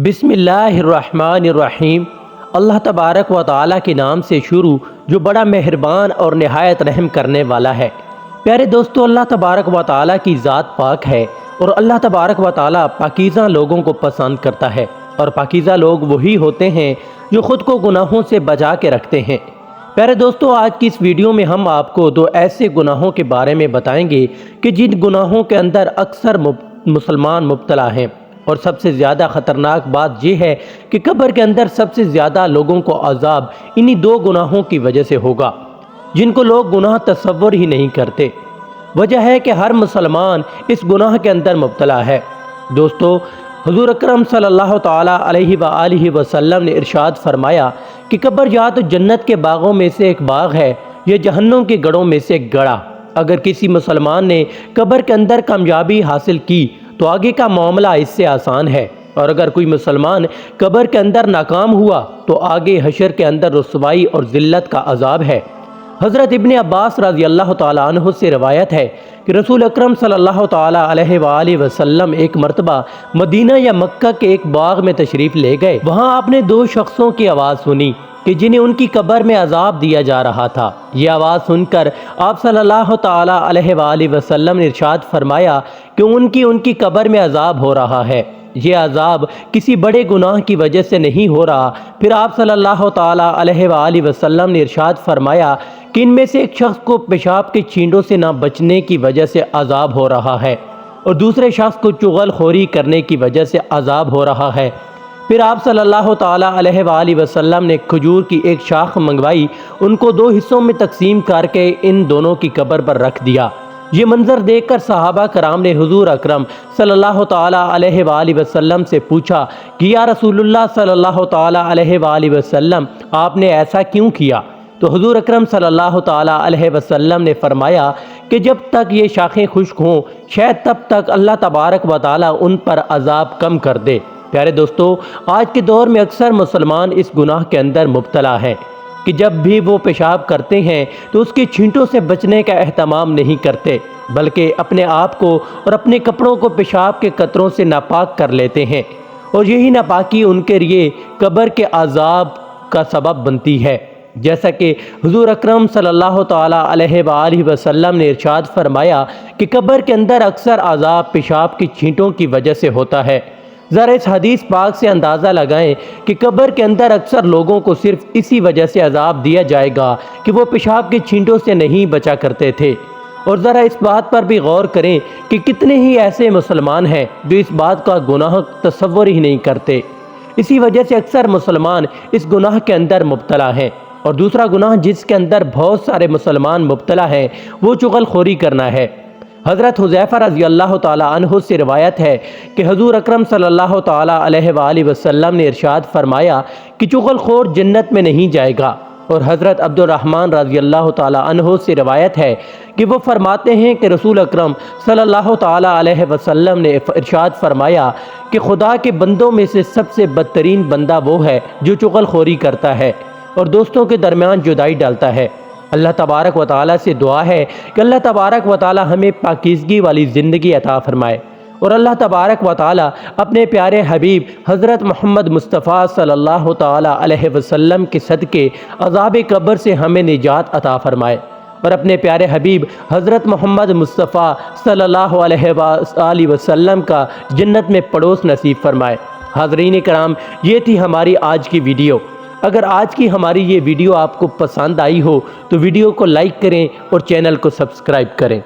بسم اللہ الرحمن الرحیم۔ اللہ تبارک و تعالیٰ کے نام سے شروع جو بڑا مہربان اور نہایت رحم کرنے والا ہے۔ پیارے دوستو، اللہ تبارک و تعالیٰ کی ذات پاک ہے اور اللہ تبارک و تعالیٰ پاکیزہ لوگوں کو پسند کرتا ہے، اور پاکیزہ لوگ وہی ہوتے ہیں جو خود کو گناہوں سے بچا کے رکھتے ہیں۔ پیارے دوستو، آج کی اس ویڈیو میں ہم آپ کو دو ایسے گناہوں کے بارے میں بتائیں گے کہ جن گناہوں کے اندر اکثر مسلمان مبتلا ہیں، اور سب سے زیادہ خطرناک بات یہ ہے کہ قبر کے اندر سب سے زیادہ لوگوں کو عذاب انہی دو گناہوں کی وجہ سے ہوگا جن کو لوگ گناہ تصور ہی نہیں کرتے۔ وجہ ہے کہ ہر مسلمان اس گناہ کے اندر مبتلا ہے۔ دوستو، حضور اکرم صلی اللہ تعالیٰ علیہ وآلہ وسلم نے ارشاد فرمایا کہ قبر یا تو جنت کے باغوں میں سے ایک باغ ہے یا جہنم کے گڑھوں میں سے ایک گڑھا۔ اگر کسی مسلمان نے قبر کے اندر کامیابی حاصل کی تو آگے کا معاملہ اس سے آسان ہے، اور اگر کوئی مسلمان قبر کے اندر ناکام ہوا تو آگے حشر کے اندر رسوائی اور ذلت کا عذاب ہے۔ حضرت ابن عباس رضی اللہ تعالیٰ عنہ سے روایت ہے کہ رسول اکرم صلی اللہ تعالیٰ علیہ وآلہ وسلم ایک مرتبہ مدینہ یا مکہ کے ایک باغ میں تشریف لے گئے۔ وہاں آپ نے دو شخصوں کی آواز سنی کہ جنہیں ان کی قبر میں عذاب دیا جا رہا تھا۔ یہ آواز سن کر آپ صلی اللہ تعالیٰ علیہ وآلہ وسلم نے ارشاد فرمایا کہ ان کی قبر میں عذاب ہو رہا ہے۔ یہ عذاب کسی بڑے گناہ کی وجہ سے نہیں ہو رہا۔ پھر آپ صلی اللہ تعالیٰ علیہ وآلہ وسلم نے ارشاد فرمایا کہ ان میں سے ایک شخص کو پیشاب کے چھینٹوں سے نہ بچنے کی وجہ سے عذاب ہو رہا ہے، اور دوسرے شخص کو چغل خوری کرنے کی وجہ سے عذاب ہو رہا ہے۔ پھر آپ صلی اللہ تعالیٰ علیہ وآلہ وسلم نے کھجور کی ایک شاخ منگوائی، ان کو دو حصوں میں تقسیم کر کے ان دونوں کی قبر پر رکھ دیا۔ یہ منظر دیکھ کر صحابہ کرام نے حضور اکرم صلی اللہ تعالیٰ علیہ وآلہ وسلم سے پوچھا کہ یا رسول اللہ صلی اللہ تعالیٰ علیہ وآلہ وسلم، آپ نے ایسا کیوں کیا؟ تو حضور اکرم صلی اللہ تعالیٰ علیہ وسلم نے فرمایا کہ جب تک یہ شاخیں خشک ہوں شاید تب تک اللہ تبارک و تعالیٰ ان پر عذاب کم کر دے۔ پیارے دوستو، آج کے دور میں اکثر مسلمان اس گناہ کے اندر مبتلا ہیں کہ جب بھی وہ پیشاب کرتے ہیں تو اس کے چھینٹوں سے بچنے کا اہتمام نہیں کرتے، بلکہ اپنے آپ کو اور اپنے کپڑوں کو پیشاب کے قطروں سے ناپاک کر لیتے ہیں، اور یہی ناپاکی ان کے لیے قبر کے عذاب کا سبب بنتی ہے۔ جیسا کہ حضور اکرم صلی اللہ تعالیٰ علیہ وآلہ وسلم نے ارشاد فرمایا کہ قبر کے اندر اکثر عذاب پیشاب کی چھینٹوں کی وجہ سے ہوتا ہے۔ ذرا اس حدیث پاک سے اندازہ لگائیں کہ قبر کے اندر اکثر لوگوں کو صرف اسی وجہ سے عذاب دیا جائے گا کہ وہ پیشاب کے چھینٹوں سے نہیں بچا کرتے تھے، اور ذرا اس بات پر بھی غور کریں کہ کتنے ہی ایسے مسلمان ہیں جو اس بات کا گناہ تصور ہی نہیں کرتے۔ اسی وجہ سے اکثر مسلمان اس گناہ کے اندر مبتلا ہیں۔ اور دوسرا گناہ جس کے اندر بہت سارے مسلمان مبتلا ہیں وہ چغل خوری کرنا ہے۔ حضرت حذیفہ رضی اللہ تعالیٰ عنہ سے روایت ہے کہ حضور اکرم صلی اللہ تعالیٰ علیہ وآلہ وسلم نے ارشاد فرمایا کہ چغل خور جنت میں نہیں جائے گا۔ اور حضرت عبد الرحمن رضی اللہ تعالیٰ عنہ سے روایت ہے کہ وہ فرماتے ہیں کہ رسول اکرم صلی اللہ تعالیٰ علیہ وسلم نے ارشاد فرمایا کہ خدا کے بندوں میں سے سب سے بدترین بندہ وہ ہے جو چغل خوری کرتا ہے اور دوستوں کے درمیان جدائی ڈالتا ہے۔ اللہ تبارک و تعالیٰ سے دعا ہے کہ اللہ تبارک و تعالیٰ ہمیں پاکیزگی والی زندگی عطا فرمائے، اور اللہ تبارک و تعالیٰ اپنے پیارے حبیب حضرت محمد مصطفیٰ صلی اللہ تعالیٰ علیہ وسلم کے صدقے عذاب قبر سے ہمیں نجات عطا فرمائے، اور اپنے پیارے حبیب حضرت محمد مصطفیٰ صلی اللہ علیہ وآلہ وسلم کا جنت میں پڑوس نصیب فرمائے۔ حاضرین کرام، یہ تھی ہماری آج کی ویڈیو۔ اگر آج کی ہماری یہ ویڈیو آپ کو پسند آئی ہو تو ویڈیو کو لائک کریں اور چینل کو سبسکرائب کریں۔